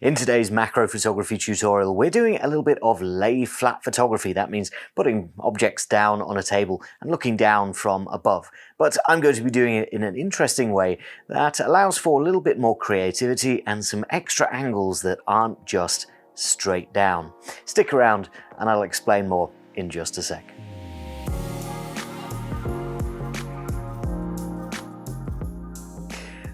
In today's macro photography tutorial, we're doing a little bit of lay flat photography. That means putting objects down on a table and looking down from above. But I'm going to be doing it in an interesting way that allows for a little bit more creativity and some extra angles that aren't just straight down. Stick around and I'll explain more in just a sec.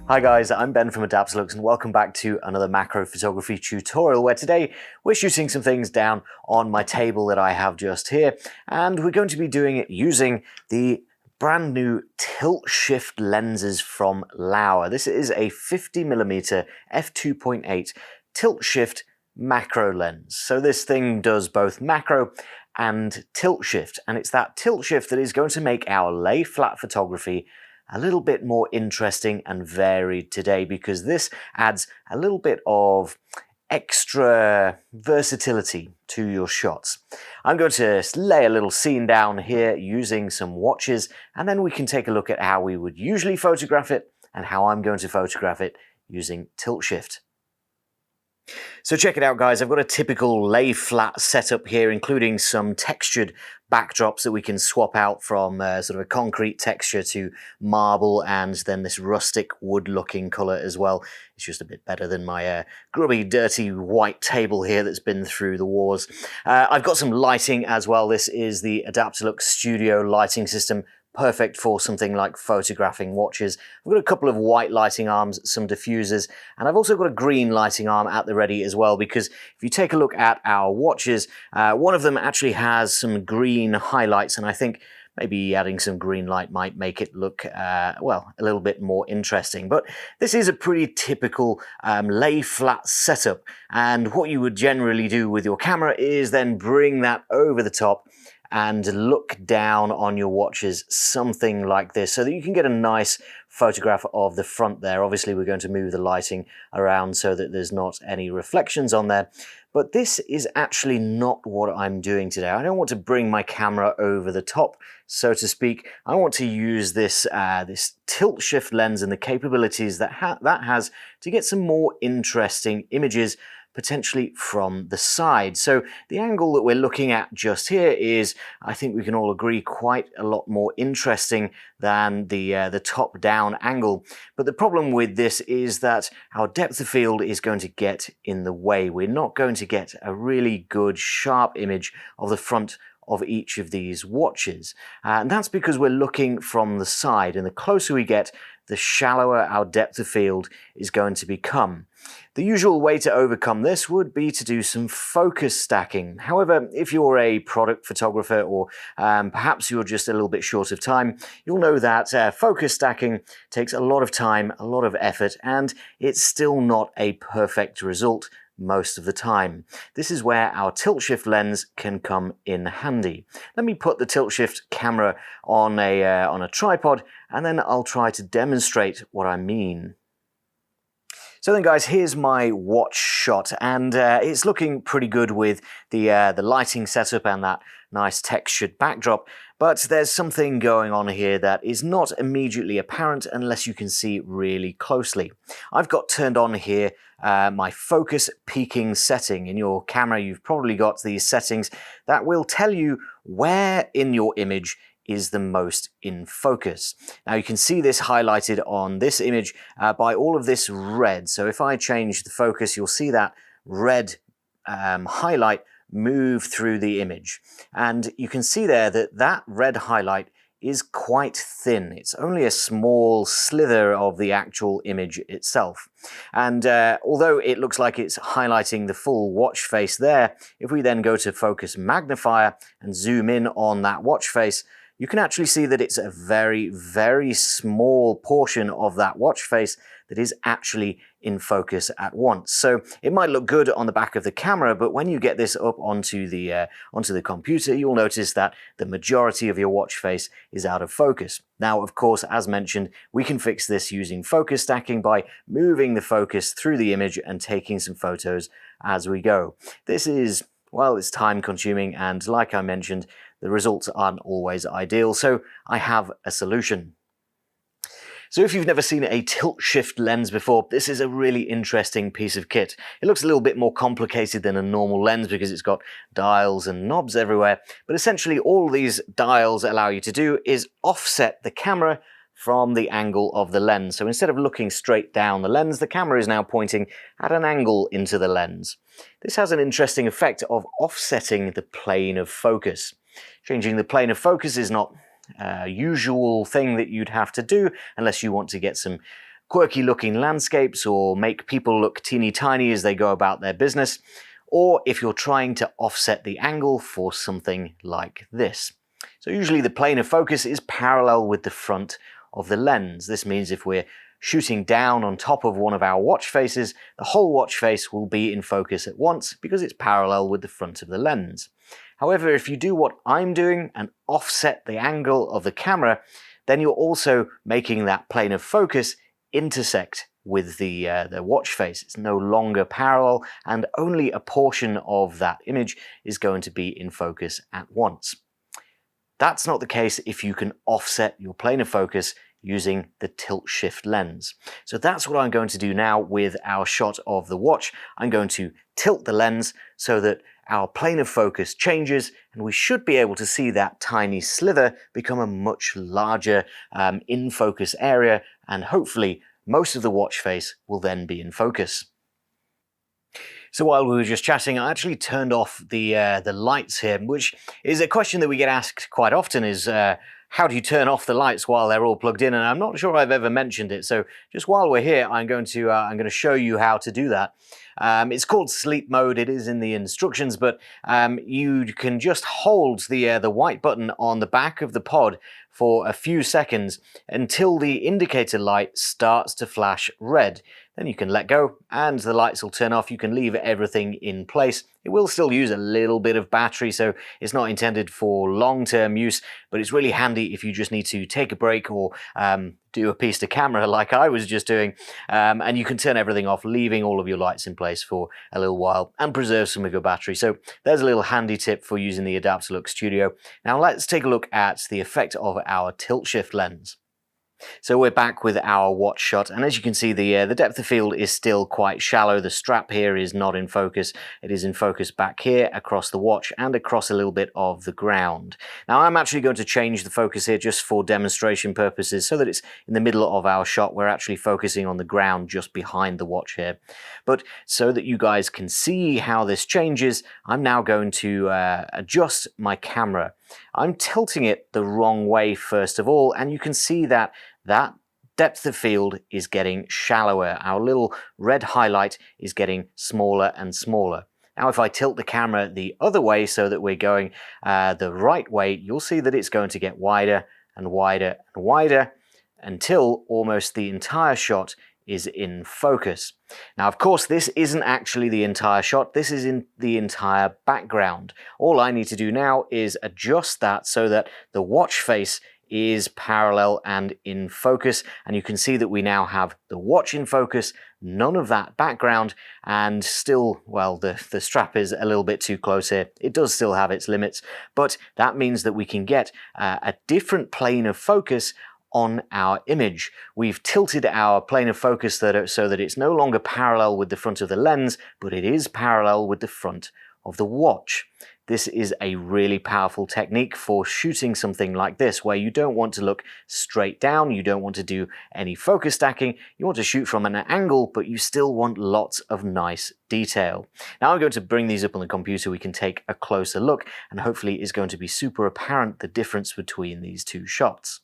Hi guys, I'm Ben from Adaptalux and welcome back to another macro photography tutorial where today we're shooting some things down on my table that I have just here, and we're going to be doing it using the brand new tilt shift lenses from Lauer. This is a 50mm f2.8 tilt shift macro lens. So this thing does both macro and tilt shift, and it's that tilt shift that is going to make our lay flat photography a little bit more interesting and varied today, because this adds a little bit of extra versatility to your shots. I'm going to lay a little scene down here using some watches, and then we can take a look at how we would usually photograph it and how I'm going to photograph it using tilt shift. So check it out guys, I've got a typical lay flat setup here, including some textured backdrops that we can swap out from sort of a concrete texture to marble, and then this rustic wood looking colour as well. It's just a bit better than my grubby dirty white table here that's been through the wars. I've got some lighting as well. This is the Adaptalux Studio lighting system, perfect for something like photographing watches. I've got a couple of white lighting arms, some diffusers, and I've also got a green lighting arm at the ready as well, because if you take a look at our watches, one of them actually has some green highlights, and I think maybe adding some green light might make it look, well, a little bit more interesting. But this is a pretty typical lay flat setup, and what you would generally do with your camera is then bring that over the top and look down on your watches, something like this, so that you can get a nice photograph of the front there. Obviously we're going to move the lighting around so that there's not any reflections on there, but this is actually not what I'm doing today. I don't want to bring my camera over the top, so to speak. I want to use this this tilt shift lens and the capabilities that that has to get some more interesting images, potentially from the side. So the angle that we're looking at just here is, I think we can all agree, quite a lot more interesting than the top-down angle. But the problem with this is that our depth of field is going to get in the way. We're not going to get a really good, sharp image of the front of each of these watches. And that's because we're looking from the side, and the closer we get, the shallower our depth of field is going to become. The usual way to overcome this would be to do some focus stacking. However, if you're a product photographer, or perhaps you're just a little bit short of time, you'll know that focus stacking takes a lot of time, a lot of effort, and it's still not a perfect result most of the time. This is where our tilt shift lens can come in handy. Let me put the tilt shift camera on a tripod, and then I'll try to demonstrate what I mean. So then guys, here's my watch shot, and it's looking pretty good with the lighting setup and that nice textured backdrop, but there's something going on here that is not immediately apparent unless you can see really closely. I've got turned on here my focus peaking setting. In your camera you've probably got these settings that will tell you where in your image is the most in focus. Now you can see this highlighted on this image by all of this red. So if I change the focus, you'll see that red highlight move through the image. And you can see there that that red highlight is quite thin. It's only a small slither of the actual image itself. And although it looks like it's highlighting the full watch face there, if we then go to focus magnifier and zoom in on that watch face, you can actually see that it's a very, very small portion of that watch face that is actually in focus at once. So it might look good on the back of the camera, but when you get this up onto the computer, you'll notice that the majority of your watch face is out of focus. Now, of course, as mentioned, we can fix this using focus stacking by moving the focus through the image and taking some photos as we go. This is, well, it's time consuming, and like I mentioned, the results aren't always ideal, so I have a solution. So if you've never seen a tilt-shift lens before, this is a really interesting piece of kit. It looks a little bit more complicated than a normal lens because it's got dials and knobs everywhere, but essentially all these dials allow you to do is offset the camera from the angle of the lens. So instead of looking straight down the lens, the camera is now pointing at an angle into the lens. This has an interesting effect of offsetting the plane of focus. Changing the plane of focus is not a usual thing that you'd have to do unless you want to get some quirky looking landscapes or make people look teeny tiny as they go about their business, or if you're trying to offset the angle for something like this. So usually the plane of focus is parallel with the front of the lens. This means if we're shooting down on top of one of our watch faces, the whole watch face will be in focus at once because it's parallel with the front of the lens. However, if you do what I'm doing and offset the angle of the camera, then you're also making that plane of focus intersect with the watch face. It's no longer parallel, and only a portion of that image is going to be in focus at once. That's not the case if you can offset your plane of focus using the tilt-shift lens. So that's what I'm going to do now with our shot of the watch. I'm going to tilt the lens so that our plane of focus changes, and we should be able to see that tiny sliver become a much larger in-focus area, and hopefully most of the watch face will then be in focus. So while we were just chatting, I actually turned off the lights here, which is a question that we get asked quite often, is how do you turn off the lights while they're all plugged in? And I'm not sure I've ever mentioned it. So just while we're here, I'm going to show you how to do that. It's called sleep mode. It is in the instructions, but you can just hold the white button on the back of the pod for a few seconds until the indicator light starts to flash red. Then you can let go and the lights will turn off. You can leave everything in place. It will still use a little bit of battery, so it's not intended for long-term use, but it's really handy if you just need to take a break or do a piece to camera like I was just doing, and you can turn everything off, leaving all of your lights in place for a little while and preserve some of your battery. So there's a little handy tip for using the Adaptalux Studio. Now let's take a look at the effect of our tilt-shift lens. So we're back with our watch shot, and as you can see, the depth of field is still quite shallow. The strap here is not in focus. It is in focus back here across the watch and across a little bit of the ground. Now I'm actually going to change the focus here just for demonstration purposes so that it's in the middle of our shot. We're actually focusing on the ground just behind the watch here. But so that you guys can see how this changes, I'm now going to adjust my camera. I'm tilting it the wrong way first of all, and you can see that depth of field is getting shallower. Our little red highlight is getting smaller and smaller. Now if I tilt the camera the other way so that we're going the right way, you'll see that it's going to get wider and wider and wider until almost the entire shot is in focus. Now, of course, this isn't actually the entire shot. This is in the entire background. All I need to do now is adjust that so that the watch face is parallel and in focus. And you can see that we now have the watch in focus, none of that background, and still, well, the strap is a little bit too close here. It does still have its limits, but that means that we can get a different plane of focus on our image. We've tilted our plane of focus so that it's no longer parallel with the front of the lens, but it is parallel with the front of the watch. This is a really powerful technique for shooting something like this, where you don't want to look straight down, you don't want to do any focus stacking, you want to shoot from an angle, but you still want lots of nice detail. Now I'm going to bring these up on the computer, we can take a closer look, and hopefully it's going to be super apparent the difference between these two shots.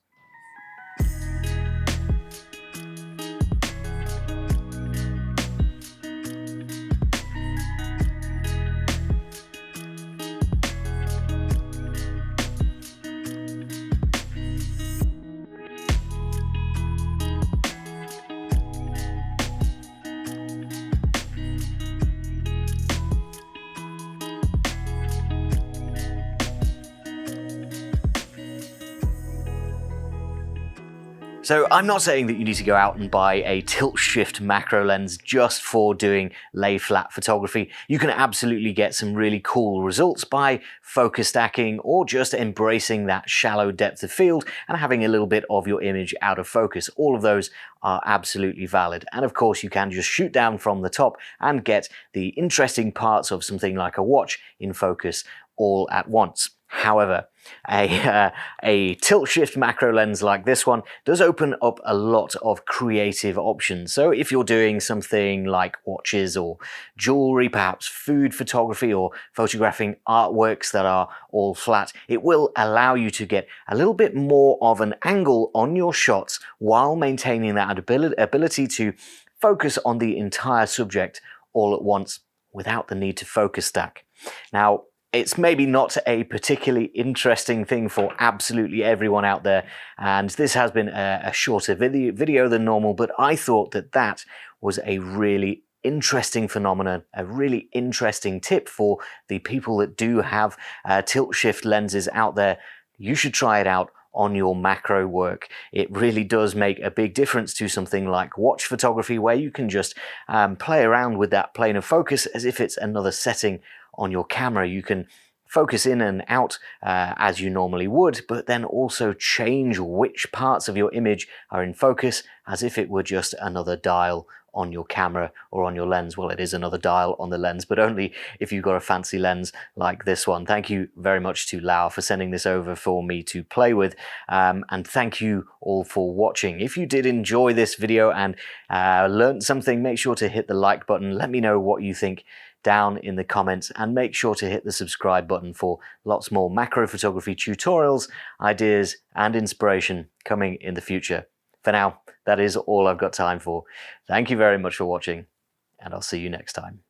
So I'm not saying that you need to go out and buy a tilt shift macro lens just for doing lay flat photography. You can absolutely get some really cool results by focus stacking or just embracing that shallow depth of field and having a little bit of your image out of focus. All of those are absolutely valid. And of course you can just shoot down from the top and get the interesting parts of something like a watch in focus all at once. However, a tilt shift macro lens like this one does open up a lot of creative options. So if you're doing something like watches or jewelry, perhaps food photography, or photographing artworks that are all flat, it will allow you to get a little bit more of an angle on your shots while maintaining that ability to focus on the entire subject all at once without the need to focus stack. Now, it's maybe not a particularly interesting thing for absolutely everyone out there, and this has been a shorter video than normal, but I thought that that was a really interesting phenomenon, a really interesting tip for the people that do have tilt shift lenses out there. You should try it out on your macro work. It really does make a big difference to something like watch photography, where you can just play around with that plane of focus as if it's another setting on your camera. You can focus in and out as you normally would, but then also change which parts of your image are in focus as if it were just another dial on your camera or on your lens. Well, it is another dial on the lens, but only if you've got a fancy lens like this one. Thank you very much to Lau for sending this over for me to play with, and thank you all for watching. If you did enjoy this video and learned something, make sure to hit the like button. Let me know what you think down in the comments, and make sure to hit the subscribe button for lots more macro photography tutorials, ideas, and inspiration coming in the future. For now, that is all I've got time for. Thank you very much for watching, and I'll see you next time.